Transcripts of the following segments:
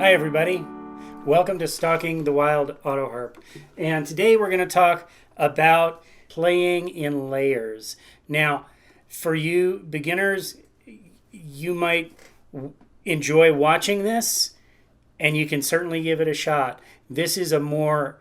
Hi everybody, welcome to Stalking the Wild Auto Harp, and today we're going to talk about playing in layers. Now, for you beginners, you might enjoy watching this, and you can certainly give it a shot. This is a more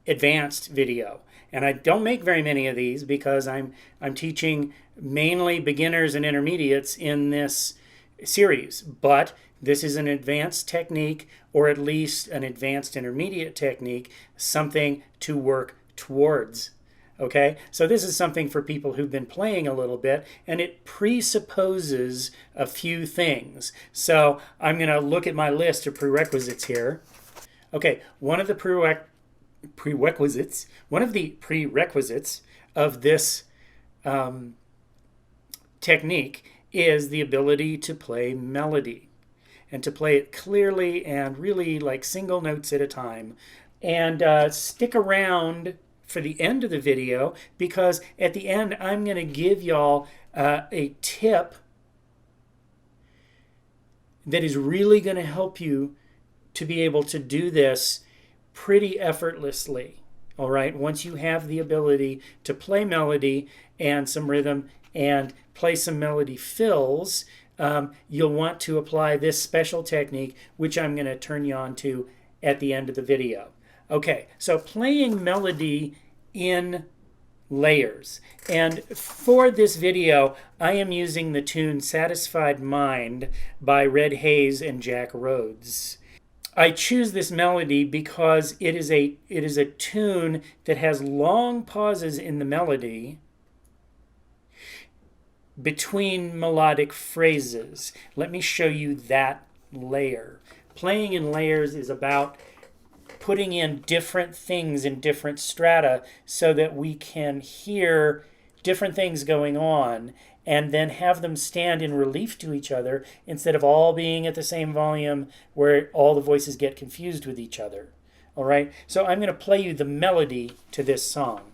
advanced video, and I don't make very many of these because I'm teaching mainly beginners and intermediates in this series, but this is an advanced technique, or at least an advanced intermediate technique, something to work towards. Okay, so this is something for people who've been playing a little bit, and it presupposes a few things. So I'm going to look at my list of prerequisites here. Okay, one of the prerequisites of this technique is the ability to play melody, and to play it clearly and really like single notes at a time. And stick around for the end of the video, because at the end I'm going to give y'all a tip that is really going to help you to be able to do this pretty effortlessly. All right, once you have the ability to play melody and some rhythm and play some melody fills, you'll want to apply this special technique, which I'm going to turn you on to at the end of the video. Okay, so playing melody in layers. And for this video, I am using the tune Satisfied Mind by Red Haze and Jack Rhodes. I choose this melody because it is a tune that has long pauses in the melody between melodic phrases. Let me show you that layer. Playing in layers is about putting in different things in different strata so that we can hear different things going on and then have them stand in relief to each other instead of all being at the same volume where all the voices get confused with each other. All right, so I'm going to play you the melody to this song.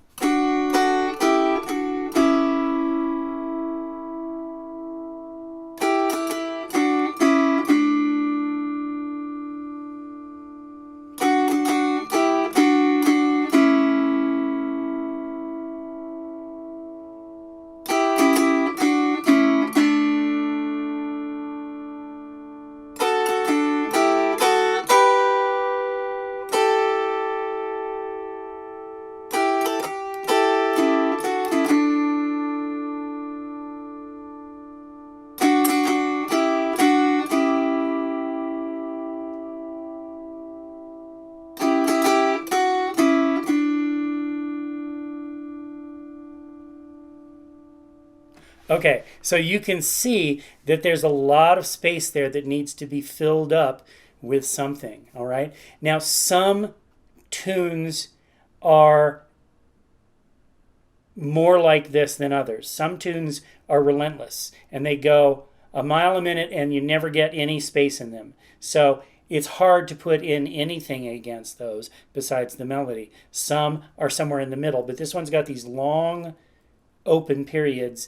Okay, so you can see that there's a lot of space there that needs to be filled up with something, all right? Now, some tunes are more like this than others. Some tunes are relentless, and they go a mile a minute, and you never get any space in them. So it's hard to put in anything against those besides the melody. Some are somewhere in the middle, but this one's got these long open periods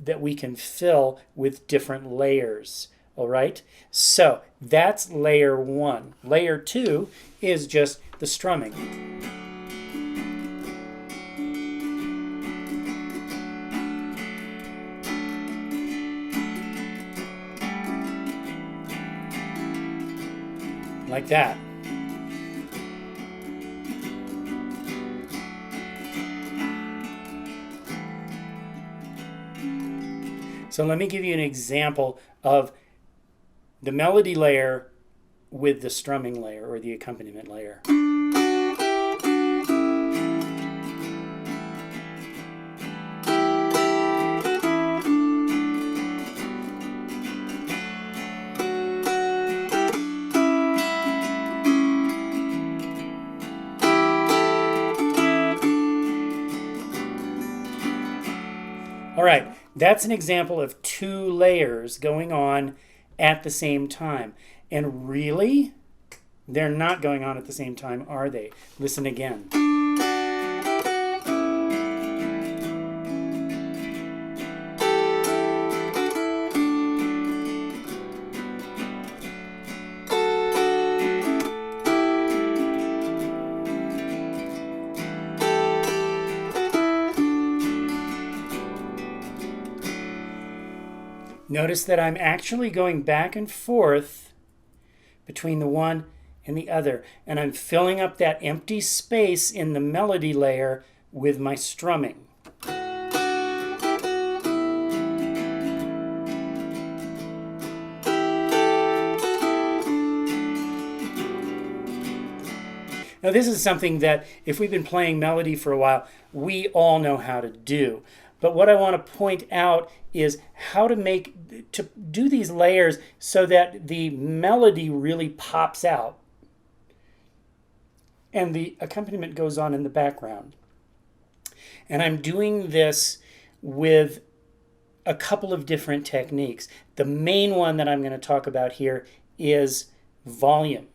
that we can fill with different layers. All right, so that's layer one. Layer two is just the strumming. Like that. So let me give you an example of the melody layer with the strumming layer or the accompaniment layer. All right. That's an example of two layers going on at the same time. And really, they're not going on at the same time, are they? Listen again. Notice that I'm actually going back and forth between the one and the other, and I'm filling up that empty space in the melody layer with my strumming. Now, this is something that if we've been playing melody for a while, we all know how to do. But what I want to point out is how to do these layers so that the melody really pops out and the accompaniment goes on in the background. And I'm doing this with a couple of different techniques. The main one that I'm going to talk about here is volume.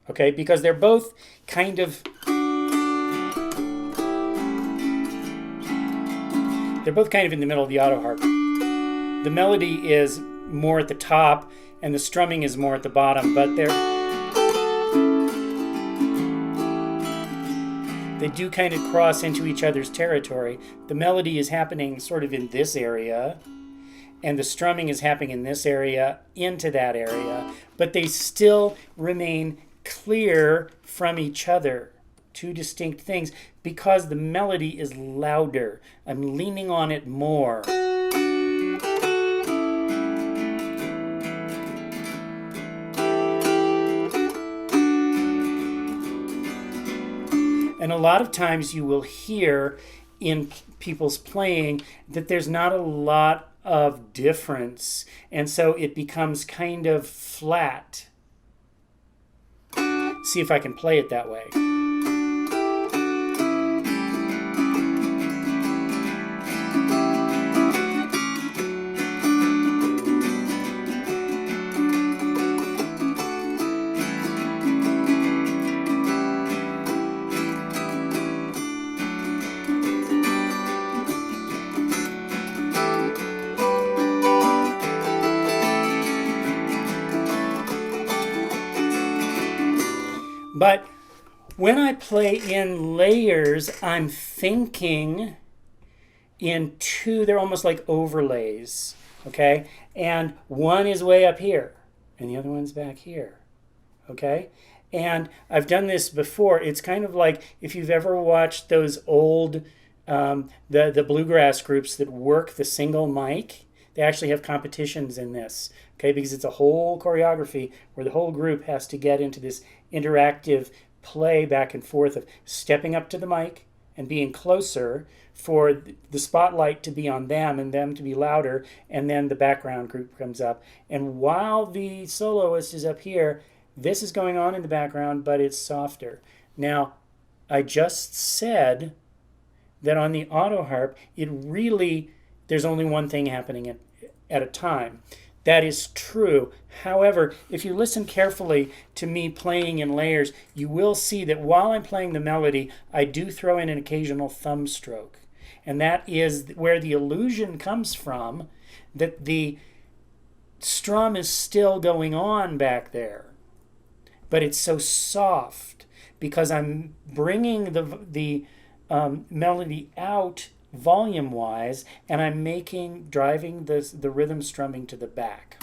Okay, because they're both kind of in the middle of the auto harp. The melody is more at the top and the strumming is more at the bottom, but they do kind of cross into each other's territory. The melody is happening sort of in this area, and the strumming is happening in this area into that area, but they still remain clear from each other. Two distinct things because the melody is louder. I'm leaning on it more. And a lot of times you will hear in people's playing that there's not a lot of difference, and so it becomes kind of flat. See if I can play it that way. But when I play in layers, I'm thinking in two, they're almost like overlays, okay? And one is way up here, and the other one's back here, okay? And I've done this before. It's kind of like if you've ever watched those old, the bluegrass groups that work the single mic, they actually have competitions in this, okay? Because it's a whole choreography where the whole group has to get into this interactive play back and forth of stepping up to the mic and being closer for the spotlight to be on them and them to be louder, and then the background group comes up. And while the soloist is up here, this is going on in the background, but it's softer. Now, I just said that on the auto harp, there's only one thing happening at a time. That is true. However, if you listen carefully to me playing in layers, you will see that while I'm playing the melody, I do throw in an occasional thumb stroke. And that is where the illusion comes from, that the strum is still going on back there. But it's so soft because I'm bringing the melody out volume-wise, and I'm driving the rhythm strumming to the back.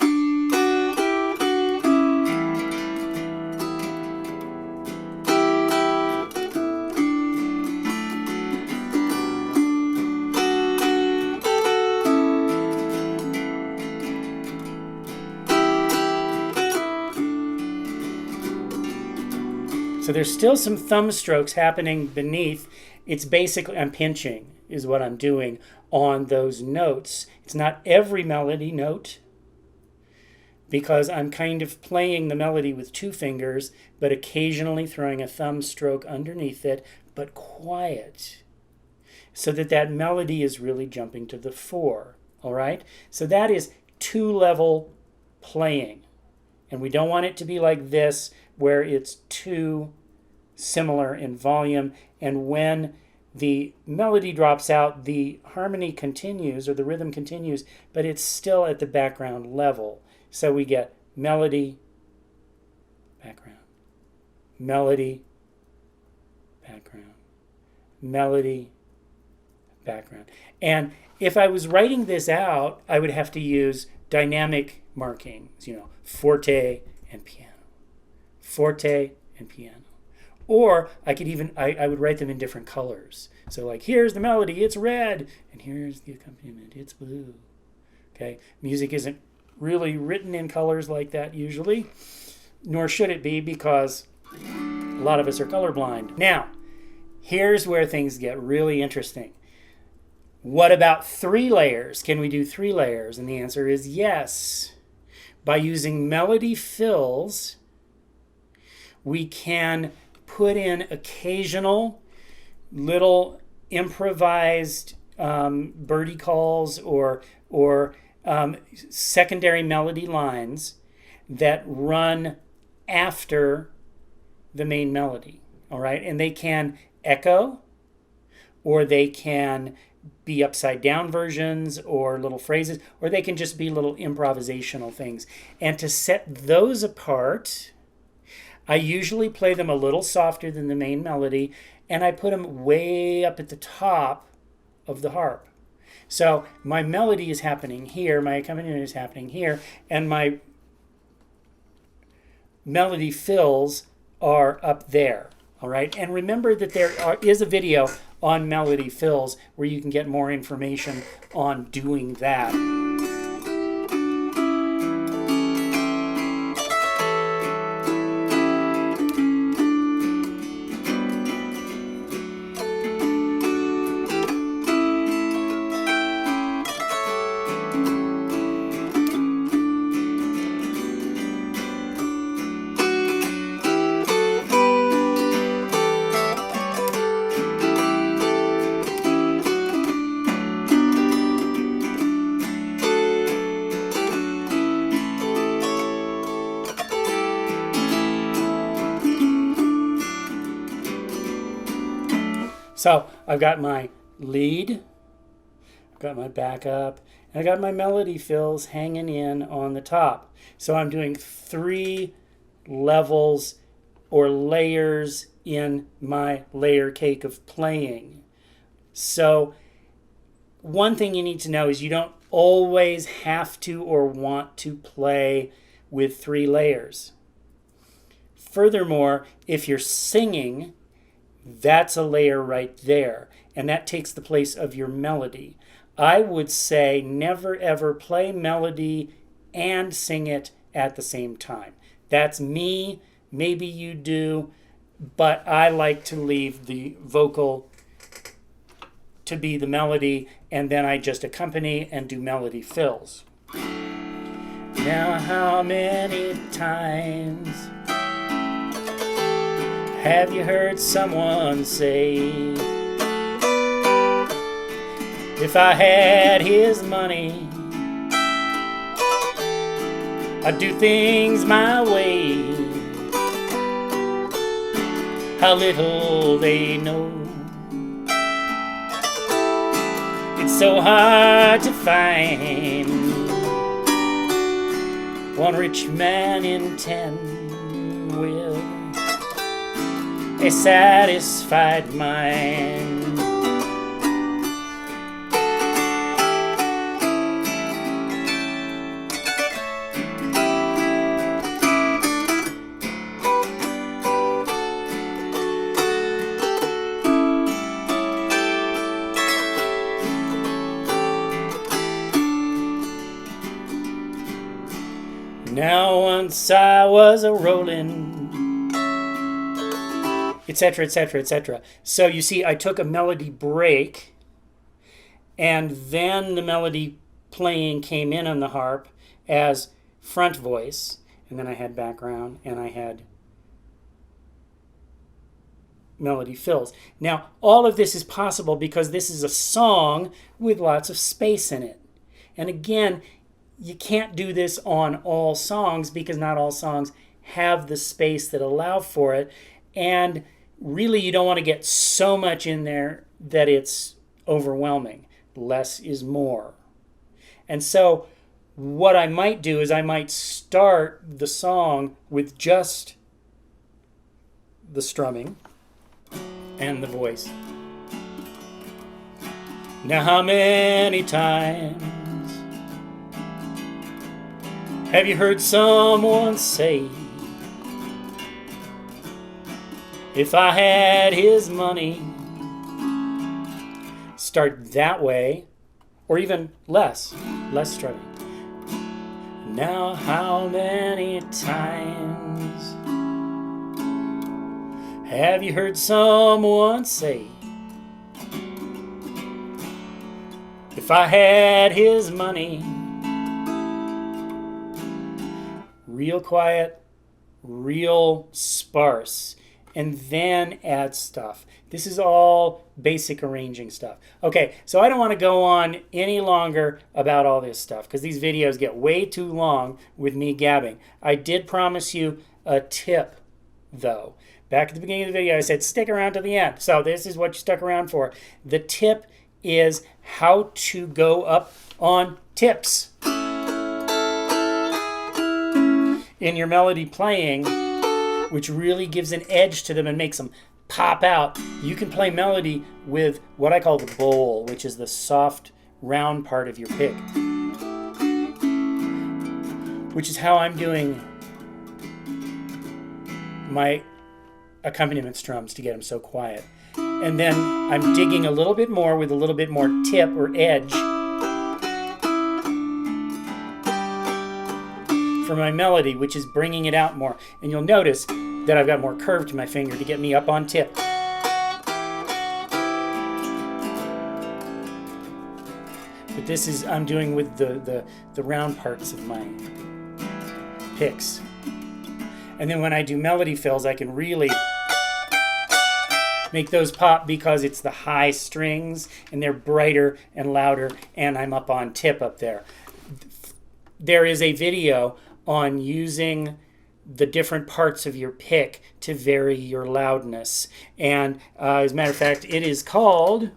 So there's still some thumb strokes happening beneath. It's basically, I'm pinching is what I'm doing on those notes. It's not every melody note because I'm kind of playing the melody with two fingers, but occasionally throwing a thumb stroke underneath it, but quiet, so that melody is really jumping to the fore, all right? So that is two-level playing. And we don't want it to be like this, where it's too similar in volume, and when the melody drops out, the harmony continues, or the rhythm continues, but it's still at the background level. So we get melody, background, melody, background, melody, background. And if I was writing this out, I would have to use dynamic markings, forte and piano, forte and piano. Or I could even, I would write them in different colors. So like, here's the melody, it's red, and here's the accompaniment, it's blue. Okay, music isn't really written in colors like that usually, nor should it be, because a lot of us are colorblind. Now, here's where things get really interesting. What about 3 layers? Can we do 3 layers? And the answer is yes. By using melody fills, we can put in occasional little improvised birdie calls or secondary melody lines that run after the main melody. All right, and they can echo, or they can be upside down versions or little phrases, or they can just be little improvisational things. And to set those apart, I usually play them a little softer than the main melody, and I put them way up at the top of the harp. So my melody is happening here, my accompaniment is happening here, and my melody fills are up there. All right, and remember that there is a video on melody fills where you can get more information on doing that. So I've got my lead, I've got my backup, and I got my melody fills hanging in on the top. So I'm doing 3 levels or layers in my layer cake of playing. So one thing you need to know is you don't always have to or want to play with 3 layers. Furthermore, if you're singing, that's a layer right there, and that takes the place of your melody. I would say never ever play melody and sing it at the same time. That's me. Maybe you do, but I like to leave the vocal to be the melody, and then I just accompany and do melody fills. Now, how many times have you heard someone say, if I had his money, I'd do things my way? How little they know. It's so hard to find one rich man in 10 with a satisfied mind. Now once I was a rolling, etc., etc., etc. So you see, I took a melody break, and then the melody playing came in on the harp as front voice, and then I had background, and I had melody fills. Now, all of this is possible because this is a song with lots of space in it. And again, you can't do this on all songs because not all songs have the space that allow for it. And really, you don't want to get so much in there that it's overwhelming. Less is more. And so what I might do is I might start the song with just the strumming and the voice. Now how many times Have you heard someone say, if I had his money? Start that way, or even less strumming. Now how many times have you heard someone say, if I had his money? Real quiet, real sparse, and then add stuff. This is all basic arranging stuff. Okay, so I don't want to go on any longer about all this stuff because these videos get way too long with me gabbing. I did promise you a tip, though. Back at the beginning of the video, I said stick around to the end. So this is what you stuck around for. The tip is how to go up on tips in your melody playing, which really gives an edge to them and makes them pop out. You can play melody with what I call the bowl, which is the soft, round part of your pick, which is how I'm doing my accompaniment strums to get them so quiet. And then I'm digging a little bit more with a little bit more tip or edge for my melody, which is bringing it out more. And you'll notice that I've got more curve to my finger to get me up on tip. But this is, I'm doing with the round parts of my picks. And then when I do melody fills, I can really make those pop because it's the high strings and they're brighter and louder, and I'm up on tip up there. There is a video on using the different parts of your pick to vary your loudness. And as a matter of fact, it is called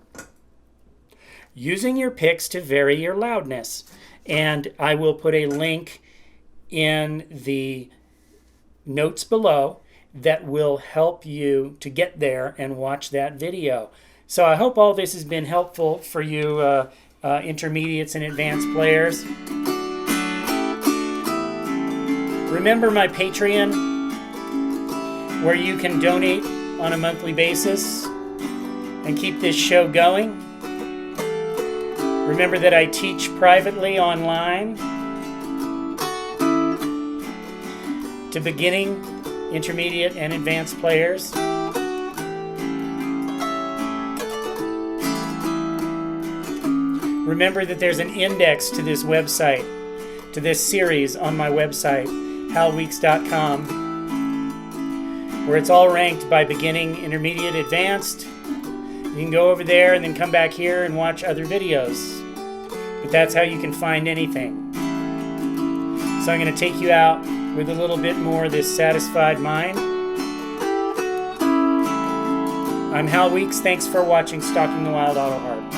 Using Your Picks to Vary Your Loudness. And I will put a link in the notes below that will help you to get there and watch that video. So I hope all this has been helpful for you intermediates and advanced players. Remember my Patreon, where you can donate on a monthly basis and keep this show going. Remember that I teach privately online to beginning, intermediate, and advanced players. Remember that there's an index to this website, to this series on my website, halweeks.com, where it's all ranked by beginning, intermediate, advanced. You can go over there and then come back here and watch other videos. But that's how you can find anything. So I'm going to take you out with a little bit more of this satisfied mind. I'm Hal Weeks. Thanks for watching Stalking the Wild Auto Harp.